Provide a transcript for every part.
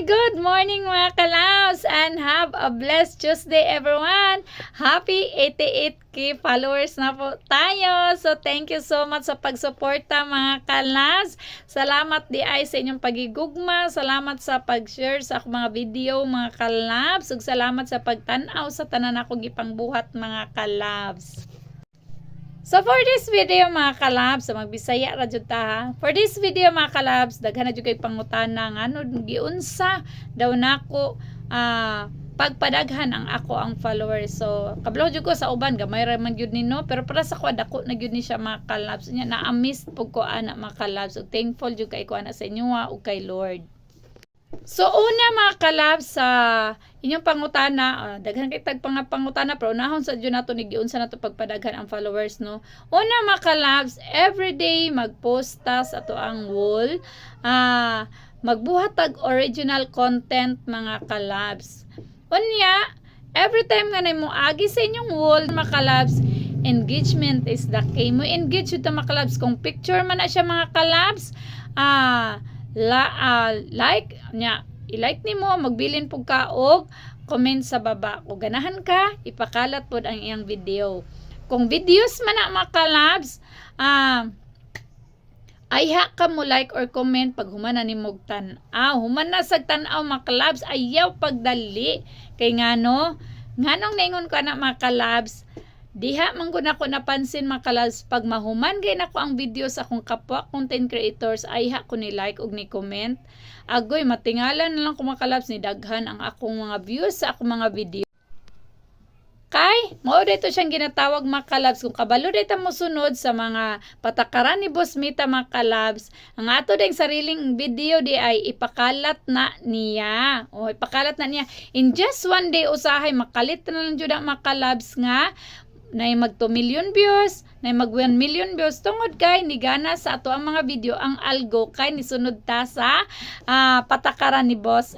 Good morning mga kalabs and have a blessed Tuesday everyone. Happy 88k followers na po tayo. So thank you so much sa pagsuporta mga kalabs. Salamat di ay sa inyong pagigugma. Salamat sa pag-share sa akong mga video mga kalabs. Ug salamat sa pagtanaw sa tanan akong gipangbuhat mga kalabs. So for this video mga kalabs, so magbisaya ra jud ta ha. For this video mga kalabs, daghan na jud kay pangutana nga ano giunsa daw nako pagpadaghan ang ako ang followers. So kabalo jud ko sa uban gamay ra man jud nino, pero para sa ko dako na jud ni siya mga kalabs. Nya na-amaze pug ko ana mga kalabs. Ug thankful jud kay ko ana sa inyo ug kay Lord. So una mga kalabs sa inyong pangutana, daghan kay tag pangutana pero unahon sa jud nato ni giunsa nato pagpadaghan ang followers no. Una mga kalabs, everyday magpost ta sa ato ang wall, magbuhat tag original content mga kalabs. Unya, every time nga mo agi sa inyong wall mga kalabs, engagement is the key. Mo engage jud ta mga kalabs kung picture man na siya mga kalabs, like nya i-like nimo, magbilin pug ka og comment sa baba. Kung ganahan ka, ipakalat pod ang iyang video. Kung videos man na mga kalabs, ayha ka mo like or comment pag human na nimog tan-aw. Human na sag tan-aw mga kalabs, ayaw pagdali. Kay ngano, nganong naingon ka na mga kalabs, diha man gud ako napansin mga kalabs, pag mahuman gay nako ang video sa akong kapwa content creators, ayha ko ni like ug ni comment. Agoy matingalan na lang ko mga kalabs ni daghan ang akong mga views sa akong mga video. Kay mao dito siyang ginatawag mga kalabs, kung kabalo dito mo sunod sa mga patakaran ni Boss Mita mga kalabs, ang ato ding sariling video di ay ipakalat na niya. O ipakalat na niya in just one day, usahay makalit na lang jud ang mga kalabs nga nay mag 2 million views, nay mag 1 million views, tungod kay ni gana sa ato ang mga video ang algo kay nisunod ta sa patakaran ni Boss.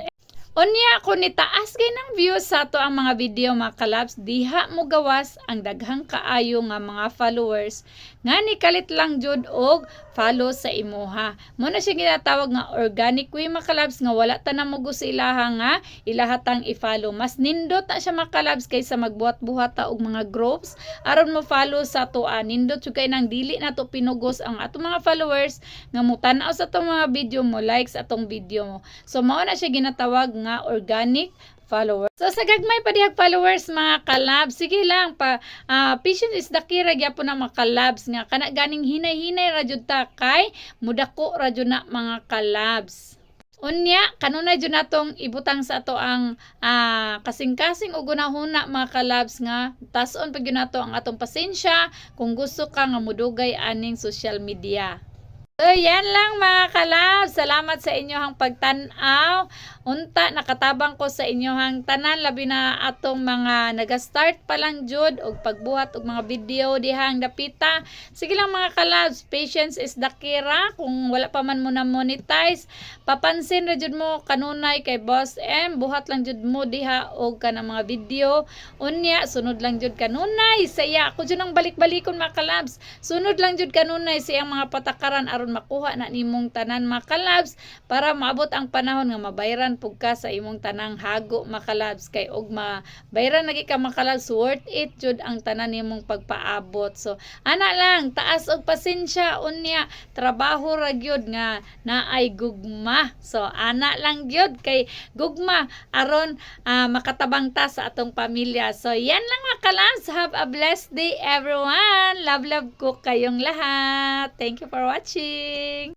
Unya kung nitaas kay ng views sa ato ang mga video mga kalabs, diha mo gawas ang daghang kaayo nga mga followers nga nikalit lang jud og follow sa imuha. Mo na siya ginatawag nga organic way mga kalabs, nga wala ta na mugo sa ilaha nga ilahatang i-follow. Mas nindot na siya mga kalabs kaysa magbuhat-buhat ta og mga groups aron mo follow sa toa. Nindot jud kay nang dili na to pinugos ang ato mga followers nga mo tan-aw sa atong mga video mo, likes atong video mo. So mao na siya ginatawag nga organic followers. So sa gagmay pa dihag followers mga kalabs, sige lang patient is the key ra gyapon na mga kalabs, nga kana ganing hinay-hinay ra jud ta kay mudako ra jud na mga kalabs. Unya kanunay jud natong ibutang sa ato ang kasing-kasing ug gunahuna mga kalabs, nga tas-on pag yun nato ang atong pasensya kung gusto ka nga mudugay aning social media. So yan lang mga kalabs, salamat sa inyohang pagtan-aw. Unta nakatabang ko sa inyohang tanan, labi na atong mga naga-start pa lang jud og pagbuhat og mga video dihang dapita. Sige lang mga kalabs, patience is the key ra. Kung wala pa man mo na monetize, papansin ra jud mo kanunay kay Boss M, buhat lang jud mo diha og kanang mga video. Unya sunod lang jud kanunay saya. Ako jud nang balik-balikon mga kalabs, sunod lang jud kanunay sa iyang mga patakaran aron makuha na nimong tanan mga kalabs, para maabot ang panahon nga mabayran pug ka sa imong tanang hago mga kalabs. Kay og mabayran lagi ka mga kalabs, worth it jud ang tanan nimong pagpaabot. So ana lang, taas og pasensya, unya trabaho ra gyud nga naay gugma. So ana lang gyud kay gugma aron makatabang ta sa atong pamilya. So yan lang mga kalabs, have a blessed day everyone. Love ko kayong lahat. Thank you for watching.